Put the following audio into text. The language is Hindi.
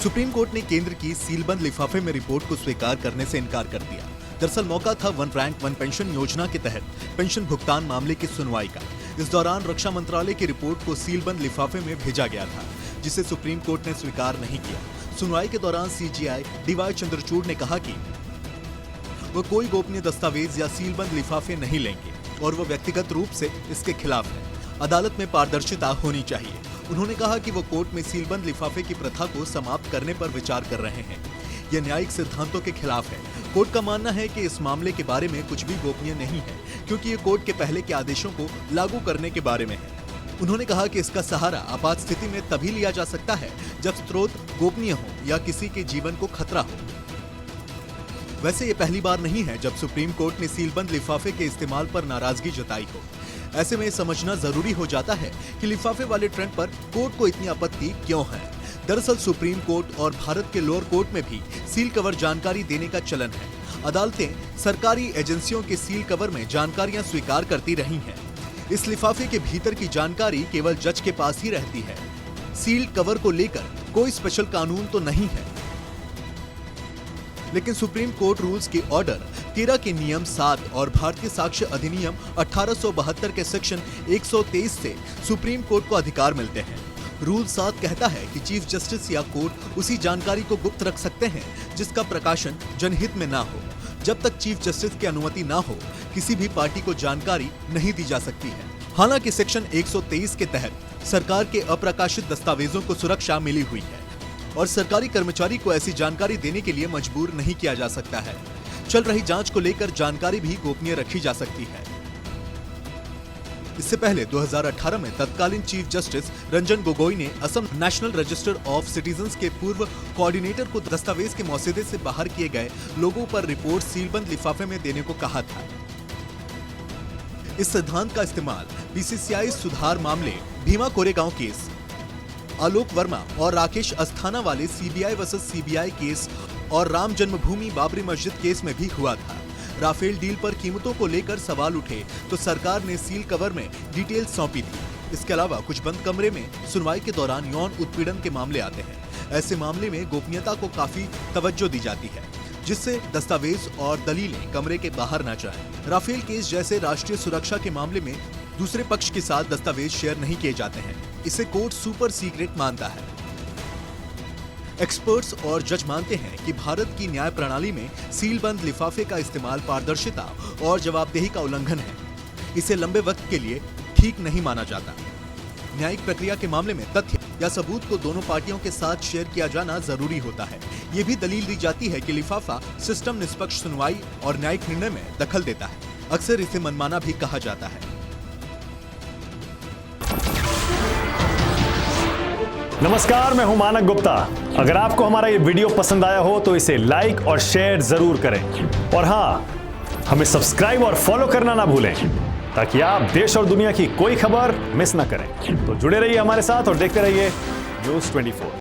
सुप्रीम कोर्ट ने केंद्र की सीलबंद लिफाफे में रिपोर्ट को स्वीकार करने से इनकार कर दिया। दरअसल मौका था वन रैंक वन पेंशन योजना के तहत पेंशन भुगतान मामले की सुनवाई का। इस दौरान रक्षा मंत्रालय की रिपोर्ट को सीलबंद लिफाफे में भेजा गया था, जिसे सुप्रीम कोर्ट ने स्वीकार नहीं किया। सुनवाई के दौरान सीजेआई डीवाई चंद्रचूड़ ने कहा कि वो कोई गोपनीय दस्तावेज या सीलबंद लिफाफे नहीं लेंगे और वो व्यक्तिगत रूप से इसके खिलाफ है। अदालत में पारदर्शिता होनी चाहिए। उन्होंने कहा कि वो कोर्ट में सीलबंद लिफाफे की प्रथा को समाप्त करने पर विचार कर रहे हैं। यह न्यायिक सिद्धांतों के खिलाफ है। कोर्ट का मानना है कि इस मामले के बारे में कुछ भी गोपनीय नहीं है, क्योंकि ये कोर्ट के पहले के आदेशों को लागू करने के बारे में है। उन्होंने कहा कि इसका सहारा आपात स्थिति में तभी लिया जा सकता है जब स्रोत गोपनीय हो या किसी के जीवन को खतरा हो। वैसे ये पहली बार नहीं है जब सुप्रीम कोर्ट ने सीलबंद लिफाफे के इस्तेमाल पर नाराजगी जताई हो। ऐसे में समझना जरूरी हो जाता है कि लिफाफे वाले ट्रेंड पर कोर्ट को इतनी आपत्ति क्यों है। दरअसल सुप्रीम कोर्ट और भारत के लोअर कोर्ट में भी सील कवर जानकारी देने का चलन है। अदालतें सरकारी एजेंसियों के सील कवर में जानकारियां स्वीकार करती रही हैं। इस लिफाफे के भीतर की जानकारी केवल जज के पास ही रहती है। सील कवर को लेकर कोई स्पेशल कानून तो नहीं है, लेकिन सुप्रीम कोर्ट रूल्स के ऑर्डर 13 के नियम 7 और भारतीय साक्ष्य अधिनियम 1872 के सेक्शन 123 से सुप्रीम कोर्ट को अधिकार मिलते हैं। रूल 7 कहता है कि चीफ जस्टिस या कोर्ट उसी जानकारी को गुप्त रख सकते हैं जिसका प्रकाशन जनहित में ना हो। जब तक चीफ जस्टिस की अनुमति ना हो, किसी भी पार्टी को जानकारी नहीं दी जा सकती है। हालांकि सेक्शन 123 के तहत सरकार के अप्रकाशित दस्तावेजों को सुरक्षा मिली हुई है और सरकारी कर्मचारी को ऐसी जानकारी देने के लिए मजबूर नहीं किया जा सकता है। चल रही जांच को लेकर जानकारी भी गोपनीय रखी जा सकती है। इससे पहले 2018 में तत्कालीन चीफ जस्टिस रंजन गोगोई ने Assam national register of citizens के पूर्व कोऑर्डिनेटर को दस्तावेज के मौसदे से बाहर किए गए लोगों पर रिपोर्ट सीलबंद लिफाफे में देने को कहा था। इस सिद्धांत का इस्तेमाल बीसीसीआई सुधार मामले, भीमा कोरेगांव केस, आलोक वर्मा और राकेश अस्थाना वाले सीबीआई वर्सेस सीबीआई केस और राम जन्मभूमि बाबरी मस्जिद केस में भी हुआ था। राफेल डील पर कीमतों को लेकर सवाल उठे तो सरकार ने सील कवर में डिटेल सौंपी थी। इसके अलावा कुछ बंद कमरे में सुनवाई के दौरान यौन उत्पीड़न के मामले आते हैं। ऐसे मामले में गोपनीयता को काफी तवज्जो दी जाती है, जिससे दस्तावेज और दलीलें कमरे के बाहर न जाएं। राफेल केस जैसे राष्ट्रीय सुरक्षा के मामले में दूसरे पक्ष के साथ दस्तावेज शेयर नहीं किए जाते हैं। इसे कोर्ट सुपर सीक्रेट मानता है। एक्सपर्ट्स और जज मानते हैं कि भारत की न्याय प्रणाली में सीलबंद लिफाफे का इस्तेमाल पारदर्शिता और जवाबदेही का उल्लंघन है। इसे लंबे वक्त के लिए ठीक नहीं माना जाता। न्यायिक प्रक्रिया के मामले में तथ्य या सबूत को दोनों पार्टियों के साथ शेयर किया जाना जरूरी होता है। ये भी दलील दी जाती है कि लिफाफा सिस्टम निष्पक्ष सुनवाई और न्यायिक निर्णय में दखल देता है। अक्सर इसे मनमाना भी कहा जाता है। नमस्कार, मैं हूं मानक गुप्ता। अगर आपको हमारा ये वीडियो पसंद आया हो तो इसे लाइक और शेयर जरूर करें और हाँ, हमें सब्सक्राइब और फॉलो करना ना भूलें ताकि आप देश और दुनिया की कोई खबर मिस ना करें। तो जुड़े रहिए हमारे साथ और देखते रहिए न्यूज़ 24।